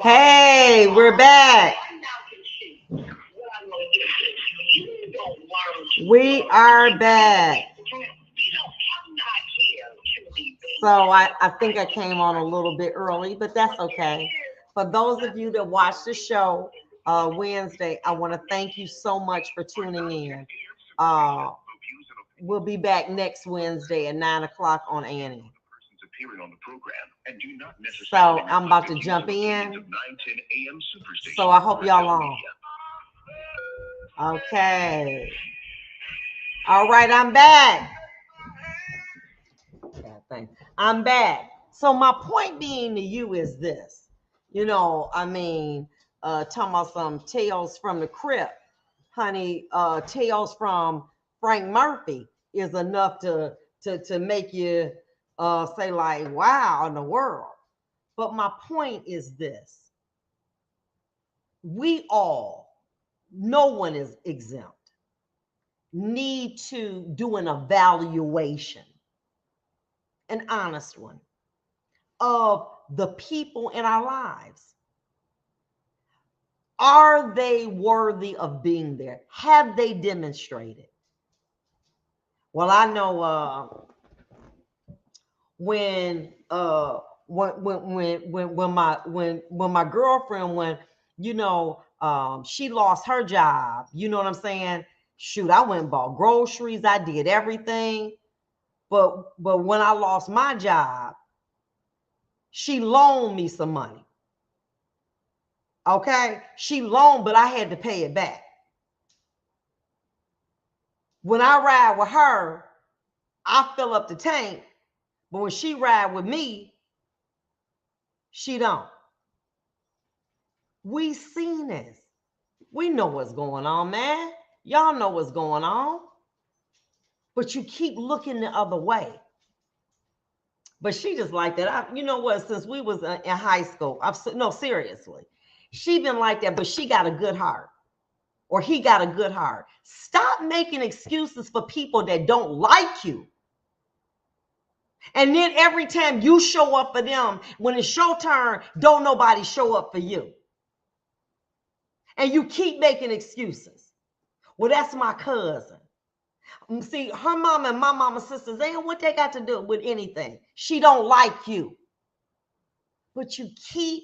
Hey, we're back. We are back. So I think I came on a little bit early, but that's okay. For those of you that watch the show Wednesday, I want to thank you so much for tuning in. Uh, we'll be back next Wednesday at 9 o'clock on Annie. So I'm about to jump in. So I hope y'all on. Okay. All right, I'm back. I'm back. So my point being to you is this. Talking about some tales from the crypt, honey, tales from Frank Murphy is enough to make you say like, wow, in the world. But my point is this. We all, no one is exempt, need to do an evaluation, an honest one, of the people in our lives. Are they worthy of being there? Have they demonstrated? Well, I know when my girlfriend, she lost her job, you know what I'm saying? Shoot, I went and bought groceries, I did everything. But when I lost my job, she loaned me some money. Okay? She loaned, but I had to pay it back. When I ride with her, I fill up the tank, but when she ride with me, she don't. We seen this. We know what's going on, man. Y'all know what's going on. But you keep looking the other way. But she just like that. You know what? Since we was in high school, no, seriously. She been like that, but she got a good heart. Or he got a good heart. Stop making excuses for people that don't like you. And then every time you show up for them, when it's your turn, don't nobody show up for you. And you keep making excuses. Well, that's my cousin. See, her mama and my mama's sisters, they ain't what they got to do with anything. She don't like you. But you keep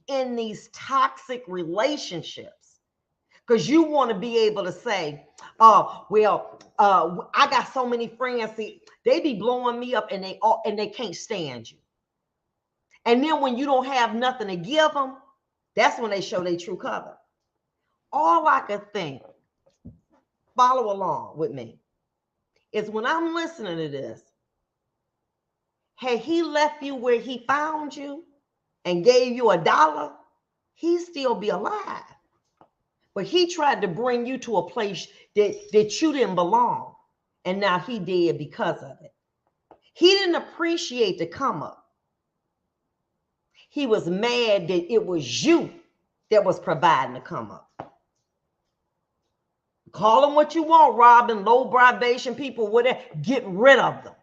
in these toxic relationships because you want to be able to say, I got so many friends. See, they be blowing me up and they can't stand you. And then when you don't have nothing to give them, that's when they show their true color. All I could think, follow along with me, is when I'm listening to this, had he left you where he found you and gave you $1, he'd still be alive. But he tried to bring you to a place that you didn't belong. And now he did because of it. He didn't appreciate the come up. He was mad that it was you that was providing the come up. Call them what you want, robbing, low vibration people, whatever. Get rid of them.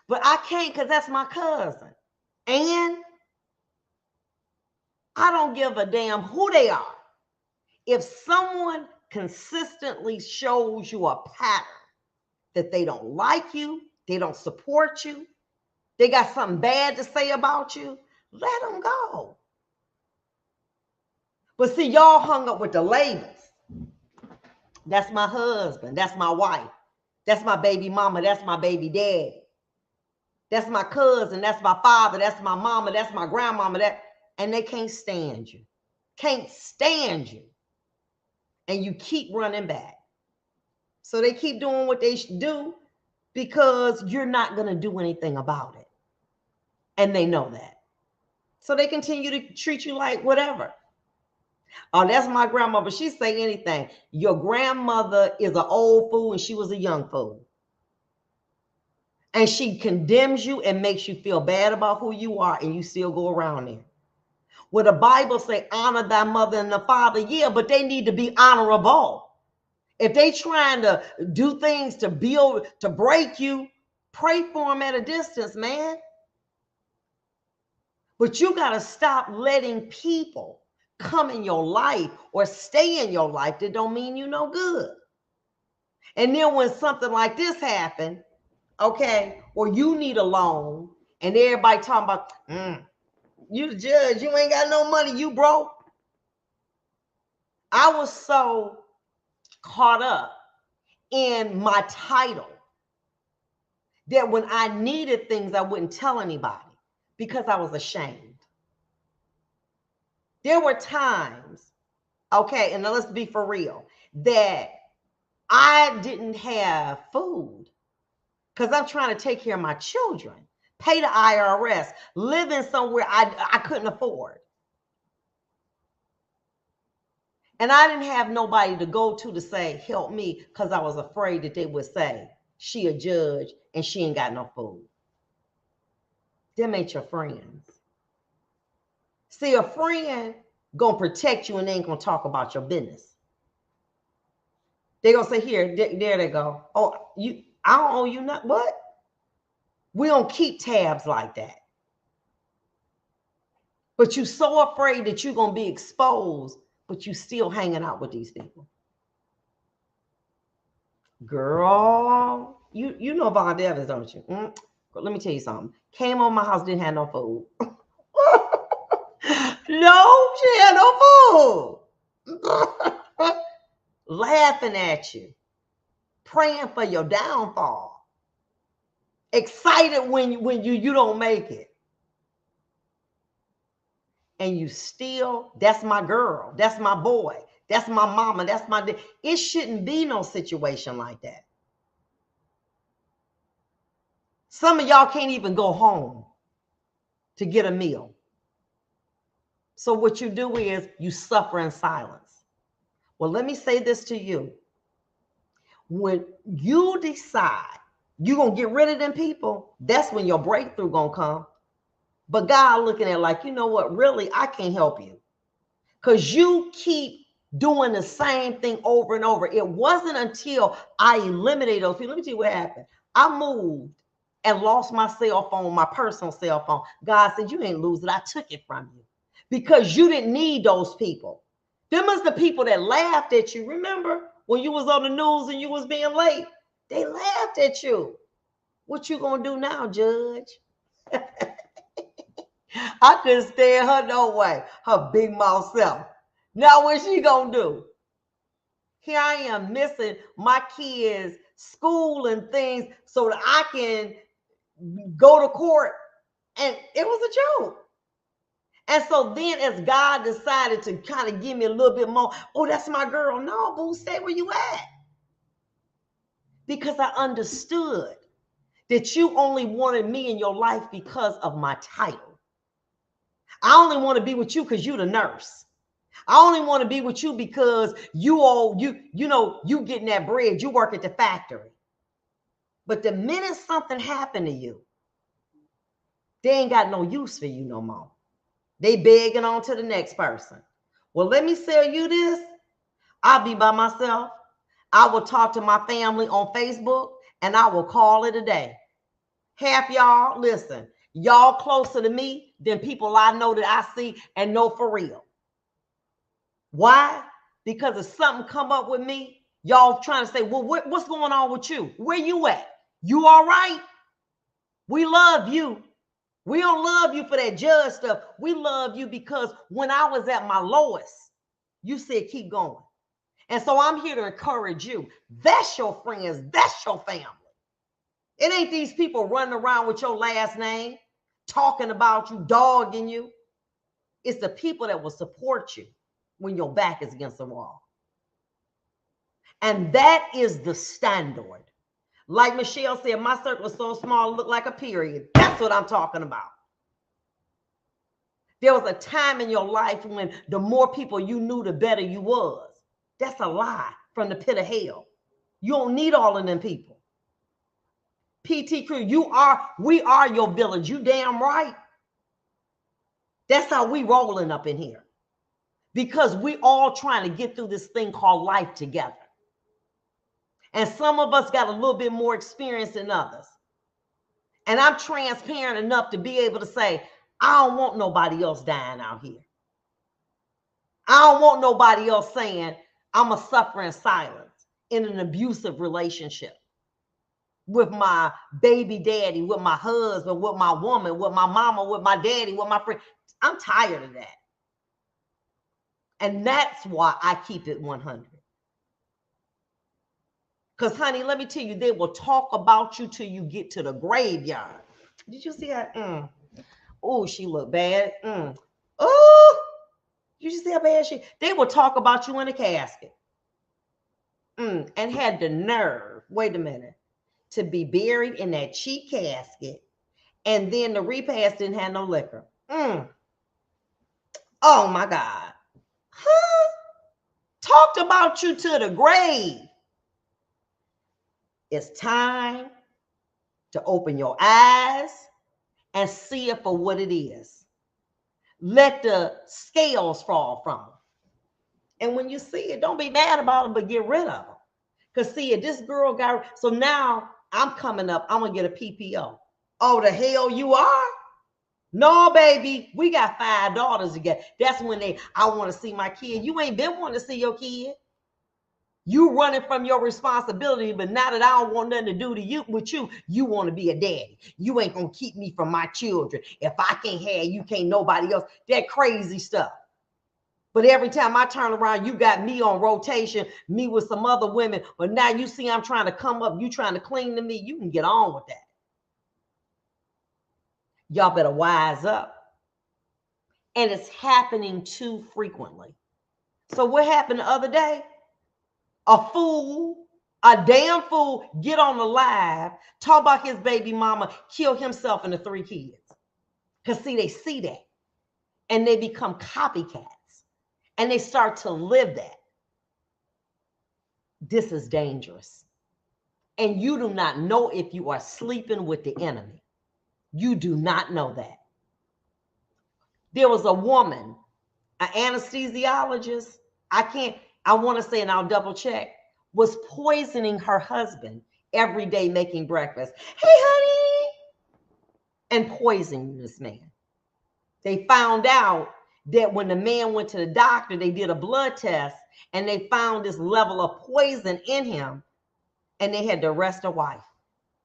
But I can't because that's my cousin. And I don't give a damn who they are. If someone consistently shows you a pattern that they don't like you, they don't support you, they got something bad to say about you, let them go. But see, y'all hung up with the labels. That's my husband. That's my wife. That's my baby mama. That's my baby daddy. That's my cousin. That's my father. That's my mama. That's my grandmama. And they can't stand you. Can't stand you. And you keep running back. So they keep doing what they do because you're not going to do anything about it. And they know that. So they continue to treat you like whatever. Oh, that's my grandmother. She say anything. Your grandmother is an old fool and she was a young fool. And she condemns you and makes you feel bad about who you are, and you still go around there. Well, the Bible say, honor thy mother and the father. Yeah, but they need to be honorable. If they trying to do things to build, to break you, pray for them at a distance, man. But you got to stop letting people come in your life or stay in your life that don't mean you no good. And then when something like this happens, okay, or you need a loan and everybody talking about, you the judge, you ain't got no money, you broke. I was so caught up in my title that when I needed things, I wouldn't tell anybody because I was ashamed. There were times, okay, and now let's be for real, that I didn't have food because I'm trying to take care of my children, pay the IRS, living somewhere I couldn't afford. And I didn't have nobody to go to say, help me, because I was afraid that they would say, she a judge and she ain't got no food. Them ain't your friends. See, a friend gonna protect you and they ain't gonna talk about your business. They gonna say, here, there they go. Oh, I don't owe you nothing. What? We don't keep tabs like that. But you so afraid that you're gonna be exposed, but you still hanging out with these people. Girl, you know Vondas, don't you? Let me tell you something. Came on my house, didn't have no food. No, she had no food. Laughing at you, praying for your downfall, excited when you don't make it. And you still, that's my girl, that's my boy, that's my mama, that's my dad. It shouldn't be no situation like that. Some of y'all can't even go home to get a meal. So what you do is you suffer in silence. Well, let me say this to you. When you decide you're going to get rid of them people, that's when your breakthrough going to come. But God looking at it like, you know what, really, I can't help you. Because you keep doing the same thing over and over. It wasn't until I eliminated those people. Let me tell you what happened. I moved and lost my cell phone, my personal cell phone. God said, you ain't lose it. I took it from you because you didn't need those people. Them was the people that laughed at you. Remember when you was on the news and you was being late? They laughed at you. What you gonna do now, Judge? I couldn't stand her no way. Her big mouth self. Now what she gonna do? Here I am missing my kids' school and things so that I can go to court. And it was a joke. And so then as God decided to kind of give me a little bit more, oh, that's my girl. No, boo, stay where you at. Because I understood that you only wanted me in your life because of my title. I only want to be with you because you're the nurse. I only want to be with you because you getting that bread, you work at the factory. But the minute something happened to you, they ain't got no use for you no more. They begging on to the next person. Well, let me tell you this. I'll be by myself. I will talk to my family on Facebook and I will call it a day. Half y'all, listen, y'all closer to me than people I know that I see and know for real. Why? Because if something come up with me, y'all trying to say, well, what's going on with you? Where you at? You all right? We love you. We don't love you for that judge stuff. We love you because when I was at my lowest, you said keep going. And so I'm here to encourage you. That's your friends. That's your family. It ain't these people running around with your last name, talking about you, dogging you. It's the people that will support you when your back is against the wall. And that is the standard. Like Michelle said, my circle was so small, it looked like a period. That's what I'm talking about. There was a time in your life when the more people you knew, the better you was. That's a lie from the pit of hell. You don't need all of them people. PT crew, we are your village. You damn right. That's how we rolling up in here. Because we all trying to get through this thing called life together. And some of us got a little bit more experience than others. And I'm transparent enough to be able to say, I don't want nobody else dying out here. I don't want nobody else saying I'm a suffer in silence in an abusive relationship with my baby daddy, with my husband, with my woman, with my mama, with my daddy, with my friend. I'm tired of that. And that's why I keep it 100. Because, honey, let me tell you, they will talk about you till you get to the graveyard. Did you see that? Oh, she looked bad. Oh, did you see how bad she? They will talk about you in a casket. And had the nerve, wait a minute, to be buried in that cheap casket. And then the repast didn't have no liquor. Oh, my God. Huh? Talked about you to the grave. It's time to open your eyes and see it for what it is. Let the scales fall from them. And when you see it, don't be mad about them, but get rid of them. Because see, this girl got, so now I'm coming up, I'm going to get a PPO. Oh, the hell you are? No, baby, we got 5 daughters together. That's when I want to see my kid. You ain't been wanting to see your kid. You running from your responsibility, but now that I don't want nothing to do to you with you, you want to be a daddy. You ain't gonna keep me from my children. If I can't have you, can't nobody else. That crazy stuff. But every time I turn around, you got me on rotation, me with some other women. But now you see I'm trying to come up, you trying to cling to me. You can get on with that. Y'all better wise up. And it's happening too frequently. So what happened the other day? A fool, a damn fool, get on the live, talk about his baby mama, kill himself and the 3 kids. Because see, they see that. And they become copycats. And they start to live that. This is dangerous. And you do not know if you are sleeping with the enemy. You do not know that. There was a woman, an anesthesiologist, I want to say, and I'll double check, was poisoning her husband every day making breakfast. Hey, honey. And poisoning this man. They found out that when the man went to the doctor, they did a blood test and they found this level of poison in him and they had to arrest the wife.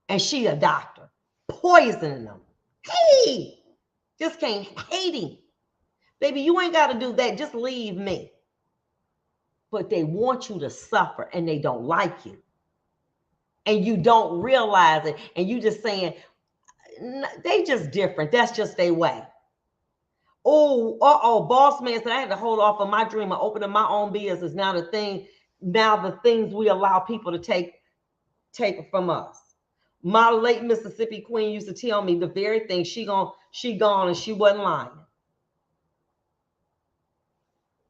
And she a doctor, poisoning him. Hey, just can't hate him. Baby, you ain't got to do that. Just leave me. But they want you to suffer and they don't like you. And you don't realize it. And you just saying, they just different. That's just their way. Oh, boss man said I had to hold off on my dream of opening my own business. Now the things we allow people to take from us. My late Mississippi queen used to tell me the very thing. She gone and she wasn't lying.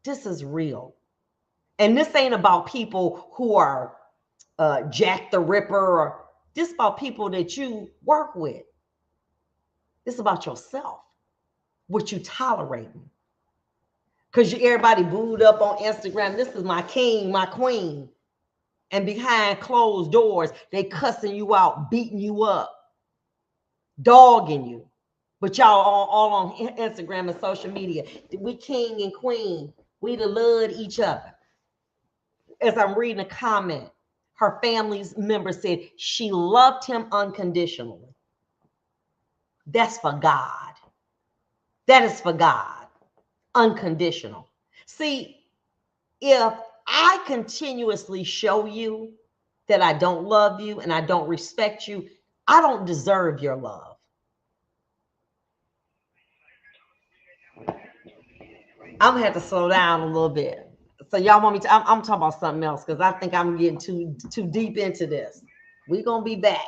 This is real. And this ain't about people who are Jack the Ripper, or this about people that you work with. It's about yourself, what you tolerating. Because everybody booed up on Instagram. This is my king, my queen. And behind closed doors, they cussing you out, beating you up, dogging you. But y'all all on Instagram and social media. We king and queen. We to love each other. As I'm reading a comment, her family's member said she loved him unconditionally. That's for God. That is for God. Unconditional. See, if I continuously show you that I don't love you and I don't respect you, I don't deserve your love. I'm gonna have to slow down a little bit. So y'all want me to, I'm talking about something else because I think I'm getting too deep into this. We're gonna be back.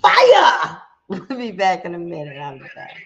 Fire! We'll be back in a minute. I'll be back.